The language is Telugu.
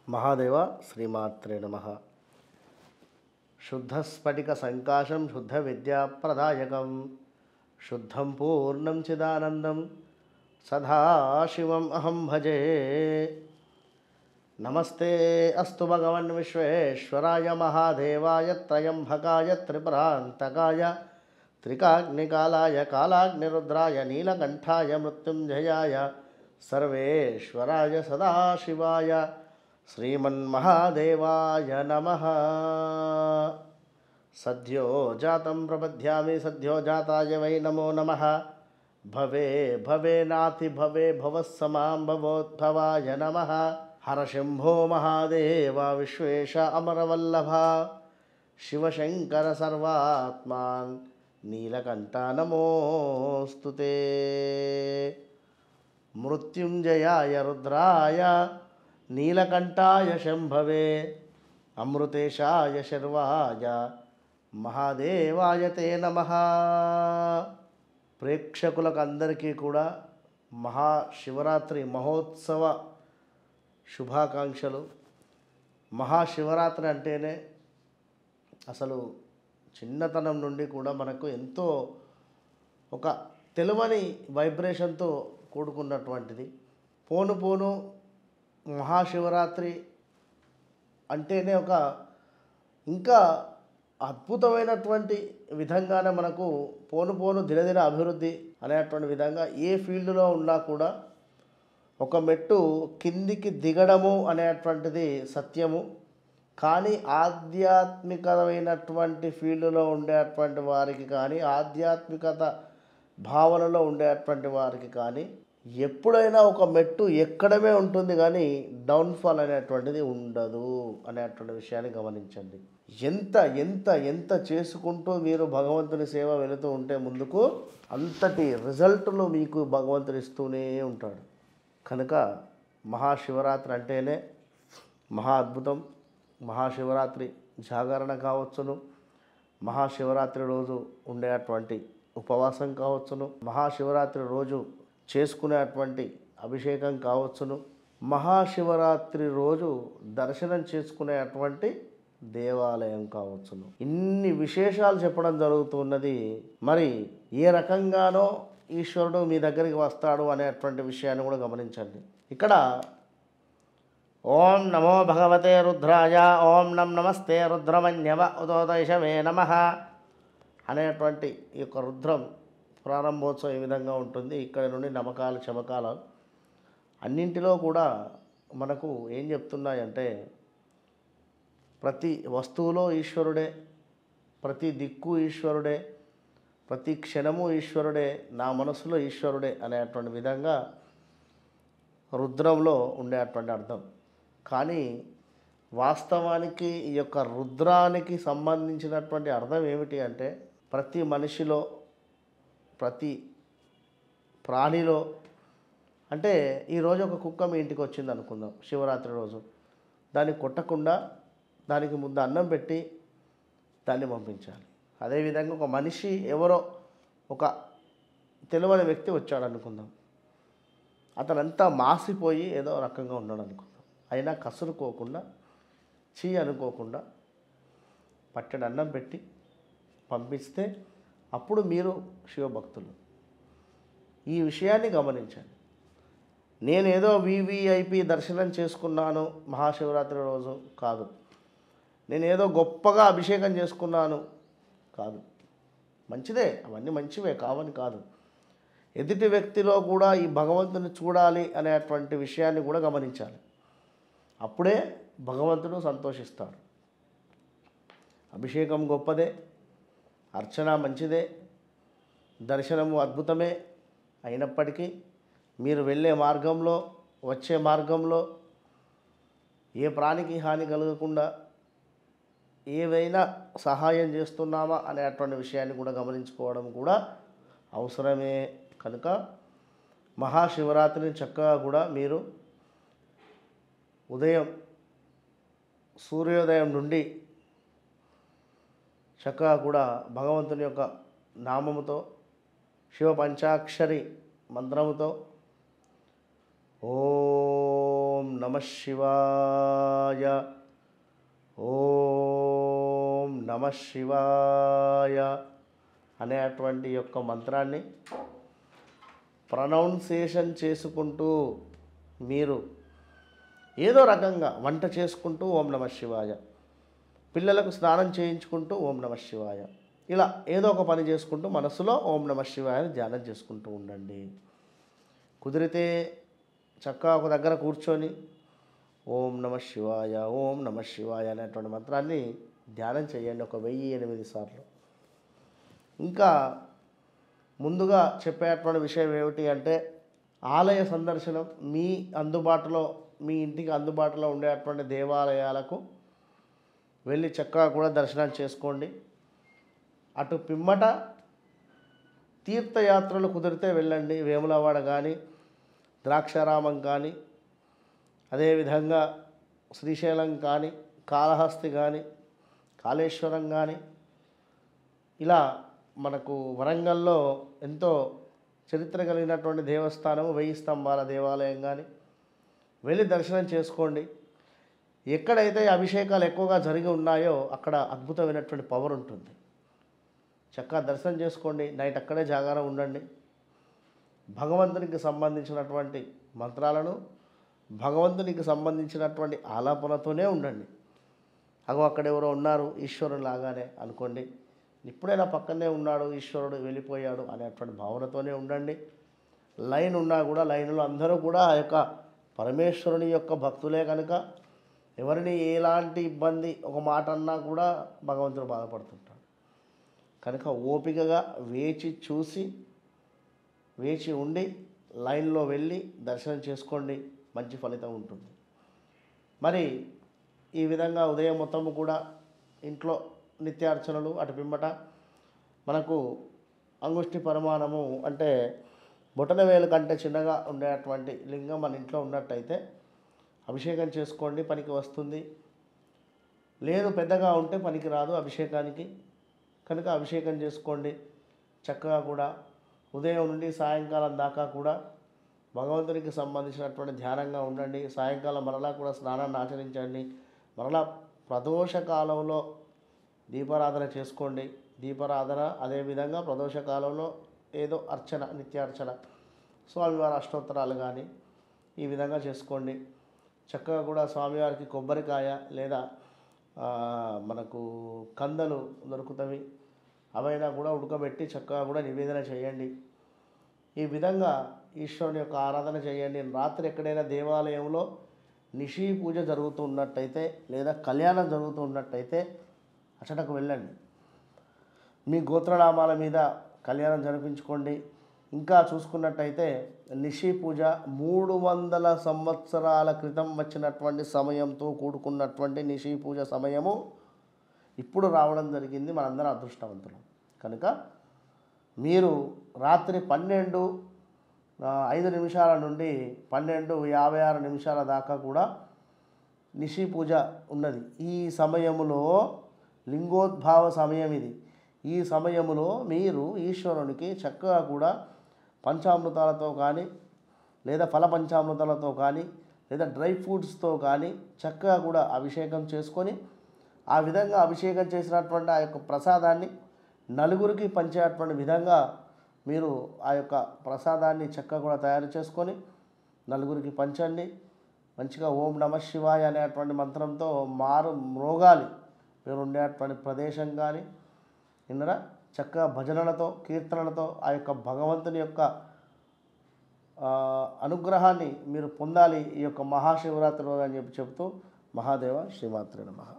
మహాదేవ శ్రీమాత్రే నమ. శుద్ధస్ఫటిక సంకాశం శుద్ధ విద్యాప్రదాయకం శుద్ధం పూర్ణం చిదానందం సదాశివం అహం భజే. నమస్తే అస్తు భగవన్ విశ్వేశ్వరాయ మహాదేవాయ త్రయంబకాయ త్రిపురాంతకాయ త్రికాగ్నికాలాయ కాలాగ్నిరుద్రాయ నీలకంఠాయ మృత్యుంజయాయ సర్వేశ్వరాయ సదాశివాయ శ్రీమన్మహాదేవాయ నమః. సద్యో జాతం ప్రపద్యామి సద్యో జాతాయ వై నమో నమః. భవే భవేనాతి భవే భవస్సమాం భవోద్భవాయ నమః. హర శంభో మహాదేవ విశ్వేశ అమరవల్లభ శివశంకర సర్వాత్మాన్ నీలకంఠ నమోస్తుతే. మృత్యుంజయాయ రుద్రాయ నీలకంఠాయ శంభవే అమృతేశాయ శర్వాయ మహాదేవాయ తే నమః. ప్రేక్షకులకు అందరికీ కూడా మహాశివరాత్రి మహోత్సవ శుభాకాంక్షలు. మహాశివరాత్రి అంటేనే అసలు చిన్నతనం నుండి కూడా మనకు ఎంతో ఒక తెలియని వైబ్రేషన్తో కూడుకున్నటువంటిది. పోను పోను మహాశివరాత్రి అంటేనే ఒక ఇంకా అద్భుతమైనటువంటి విధంగానే మనకు పోను పోను దినదిన అభివృద్ధి అనేటువంటి విధంగా ఏ ఫీల్డ్లో ఉన్నా కూడా ఒక మెట్టు కిందికి దిగడము అనేటువంటిది సత్యము. కానీ ఆధ్యాత్మికమైనటువంటి ఫీల్డ్లో ఉండేటువంటి వారికి కానీ ఆధ్యాత్మికత భావనలో ఉండేటువంటి వారికి కానీ ఎప్పుడైనా ఒక మెట్టు ఎక్కడమే ఉంటుంది కానీ డౌన్ఫాల్ అనేటువంటిది ఉండదు అనేటువంటి విషయాన్ని గమనించండి. ఎంత ఎంత ఎంత చేసుకుంటూ మీరు భగవంతుని సేవ వెళుతూ ఉంటే ముందుకు అంతటి రిజల్ట్లు మీకు భగవంతుడు ఇస్తూనే ఉంటాడు. కనుక మహాశివరాత్రి అంటేనే మహా అద్భుతం. మహాశివరాత్రి జాగరణ కావచ్చును, మహాశివరాత్రి రోజు ఉండేటువంటి ఉపవాసం కావచ్చును, మహాశివరాత్రి రోజు చేసుకునేటువంటి అభిషేకం కావచ్చును, మహాశివరాత్రి రోజు దర్శనం చేసుకునేటువంటి దేవాలయం కావచ్చును. ఇన్ని విశేషాలు చెప్పడం జరుగుతున్నది. మరి ఏ రకంగానో ఈశ్వరుడు మీ దగ్గరికి వస్తాడు అనేటువంటి విషయాన్ని కూడా గమనించండి. ఇక్కడ ఓం నమో భగవతే రుద్రాయ ఓం నమస్తే రుద్రమన్యవ ఉదోదయశమే నమః అనేటువంటి ఈ యొక్క రుద్రం ప్రారంభోత్సవం ఈ విధంగా ఉంటుంది. ఇక్కడ నుండి నమ్మకాలు చమకాలు అన్నింటిలో కూడా మనకు ఏం చెప్తున్నాయంటే ప్రతి వస్తువులో ఈశ్వరుడే, ప్రతి దిక్కు ఈశ్వరుడే, ప్రతి క్షణము ఈశ్వరుడే, నా మనసులో ఈశ్వరుడే అనేటువంటి విధంగా రుద్రంలో ఉండేటువంటి అర్థం. కానీ వాస్తవానికి ఈ యొక్క రుద్రానికి సంబంధించినటువంటి అర్థం ఏమిటి అంటే ప్రతి మనిషిలో, ప్రతి ప్రాణిలో, అంటే ఈరోజు ఒక కుక్క మీ ఇంటికి వచ్చింది అనుకుందాం శివరాత్రి రోజు, దాన్ని కొట్టకుండా దానికి ముందు అన్నం పెట్టి దాన్ని పంపించాలి. అదేవిధంగా ఒక మనిషి ఎవరో ఒక తెలియని వ్యక్తి వచ్చాడు అనుకుందాం, అతనంతా మాసిపోయి ఏదో రకంగా ఉన్నాడు అనుకుందాం, అయినా కసురుకోకుండా చీ అనుకోకుండా పట్టెడు అన్నం పెట్టి పంపిస్తే అప్పుడు మీరు శివభక్తులు. ఈ విషయాన్ని గమనించండి. నేనేదో వివిఐపి దర్శనం చేసుకున్నాను మహాశివరాత్రి రోజు కాదు, నేనేదో గొప్పగా అభిషేకం చేసుకున్నాను కాదు. మంచిదే, అవన్నీ మంచివే, కావని కాదు. ఎదుటి వ్యక్తిలో కూడా ఈ భగవంతుని చూడాలి అనేటువంటి విషయాన్ని కూడా గమనించాలి. అప్పుడే భగవంతుడు సంతోషిస్తాడు. అభిషేకం గొప్పదే, అర్చన మంచిదే, దర్శనము అద్భుతమే. అయినప్పటికీ మీరు వెళ్ళే మార్గంలో, వచ్చే మార్గంలో ఏ ప్రాణికి హాని కలగకుండా ఏవైనా సహాయం చేస్తున్నామా అనేటువంటి విషయాన్ని కూడా గమనించుకోవడం కూడా అవసరమే. కనుక మహాశివరాత్రిని చక్కగా కూడా మీరు ఉదయం సూర్యోదయం నుండి చక్కగా కూడా భగవంతుని యొక్క నామముతో శివ పంచాక్షరి మంత్రముతో ఓం ఓం నమ శివాయ, ఓం నమ శివాయ అనేటువంటి యొక్క మంత్రాన్ని ప్రొనౌన్సియేషన్ చేసుకుంటూ మీరు ఏదో రకంగా వంట చేసుకుంటూ ఓం నమ శివాయ, పిల్లలకు స్నానం చేయించుకుంటూ ఓం నమ శివాయ, ఇలా ఏదో ఒక పని చేసుకుంటూ మనసులో ఓం నమ శివాయని ధ్యానం చేసుకుంటూ ఉండండి. కుదిరితే చక్కగా ఒక దగ్గర కూర్చొని ఓం నమ శివాయ, ఓం నమ శివాయ అనేటువంటి మంత్రాన్ని ధ్యానం చేయండి ఒక 1008 సార్లు. ఇంకా ముందుగా చెప్పేటువంటి విషయం ఏమిటి అంటే, ఆలయ సందర్శనం మీ అందుబాటులో, మీ ఇంటికి అందుబాటులో ఉండేటువంటి దేవాలయాలకు వెళ్ళి చక్కగా కూడా దర్శనం చేసుకోండి. అటు పిమ్మట తీర్థయాత్రలు కుదిరితే వెళ్ళండి. వేములవాడ కానీ, ద్రాక్షారామం కానీ, అదేవిధంగా శ్రీశైలం కానీ, కాళహస్తి కానీ, కాళేశ్వరం కానీ, ఇలా మనకు వరంగల్లో ఎంతో చరిత్ర కలిగినటువంటి దేవస్థానం 1000 స్తంభాల దేవాలయం కానీ వెళ్ళి దర్శనం చేసుకోండి. ఎక్కడైతే అభిషేకాలు ఎక్కువగా జరిగి ఉన్నాయో అక్కడ అద్భుతమైనటువంటి పవర్ ఉంటుంది. చక్కగా దర్శనం చేసుకోండి. నైట్ అక్కడే జాగారం ఉండండి. భగవంతునికి సంబంధించినటువంటి మంత్రాలను, భగవంతునికి సంబంధించినటువంటి ఆలాపనతోనే ఉండండి. అక్కడ ఎవరో ఉన్నారు ఈశ్వరుని లాగానే అనుకోండి. ఇప్పుడైనా పక్కనే ఉన్నాడు ఈశ్వరుడు, వెళ్ళిపోయాడు అనేటువంటి భావనతోనే ఉండండి. లైన్ ఉన్నా కూడా లైన్లో అందరూ కూడా ఆ యొక్క పరమేశ్వరుని యొక్క భక్తులే కనుక ఎవరిని ఎలాంటి ఇబ్బంది ఒక మాట అన్నా కూడా భగవంతుడు బాధపడుతుంటాడు. కనుక ఓపికగా వేచి చూసి వేచి ఉండి లైన్లో వెళ్ళి దర్శనం చేసుకోండి, మంచి ఫలితం ఉంటుంది. మరి ఈ విధంగా ఉదయం మొత్తము కూడా ఇంట్లో నిత్యార్చనలు, అటు పిమ్మట మనకు అంగుష్టి పరిమాణము అంటే బొటనవేలు కంటే చిన్నగా ఉండేటువంటి లింగం మన ఇంట్లో ఉన్నట్టయితే అభిషేకం చేసుకోండి, పనికి వస్తుంది. లేదు పెద్దగా ఉంటే పనికి రాదు అభిషేకానికి, కనుక అభిషేకం చేసుకోండి. చక్కగా కూడా ఉదయం నుండి సాయంకాలం దాకా కూడా భగవంతునికి సంబంధించినటువంటి ధ్యానంగా ఉండండి. సాయంకాలం మరలా కూడా స్నానాన్ని ఆచరించండి. మరలా ప్రదోష కాలంలో దీపారాధన చేసుకోండి. దీపారాధన అదేవిధంగా ప్రదోష కాలంలో ఏదో అర్చన, నిత్యార్చన, స్వామివారి అష్టోత్తరాలు కానీ ఈ విధంగా చేసుకోండి. చక్కగా కూడా స్వామివారికి కొబ్బరికాయ లేదా మనకు కందలు దొరుకుతవి, అవైనా కూడా ఉడకబెట్టి చక్కగా కూడా నివేదన చేయండి. ఈ విధంగా ఈశ్వరుని యొక్క ఆరాధన చేయండి. రాత్రి ఎక్కడైనా దేవాలయంలో నిషి పూజ జరుగుతున్నట్టయితే లేదా కళ్యాణం జరుగుతున్నట్టయితే అచ్చటకు వెళ్ళండి. మీ గోత్రనామాల మీద కళ్యాణం జరిపించుకోండి. ఇంకా చూసుకున్నట్టయితే నిషి పూజ 300 సంవత్సరాల క్రితం వచ్చినటువంటి సమయంతో కూడుకున్నటువంటి నిషి పూజ సమయము ఇప్పుడు రావడం జరిగింది. మనందరం అదృష్టవంతులు. కనుక మీరు రాత్రి 12:05 నుండి 12:56 దాకా కూడా నిషి పూజ ఉన్నది. ఈ సమయములో లింగోద్భావ సమయం ఇది. ఈ సమయంలో మీరు ఈశ్వరునికి చక్కగా కూడా పంచామృతాలతో కానీ లేదా ఫల పంచామృతాలతో కానీ లేదా డ్రై ఫ్రూట్స్తో కానీ చక్కగా కూడా అభిషేకం చేసుకొని ఆ విధంగా అభిషేకం చేసినటువంటి ఆ యొక్క ప్రసాదాన్ని నలుగురికి పంచేటువంటి విధంగా మీరు ఆ యొక్క ప్రసాదాన్ని చక్కగా కూడా తయారు చేసుకొని నలుగురికి పంచండి. మంచిగా ఓం నమ శివాయ అనేటువంటి మంత్రంతో మ్రోగాలి మీరు ఉండేటువంటి ప్రదేశం కానీ ఇందులో చక్కగా భజనలతో, కీర్తనలతో ఆ యొక్క భగవంతుని యొక్క అనుగ్రహాన్ని మీరు పొందాలి ఈ యొక్క మహాశివరాత్రి రోజు అని చెప్తూ మహాదేవ శ్రీమాత్రే నమః.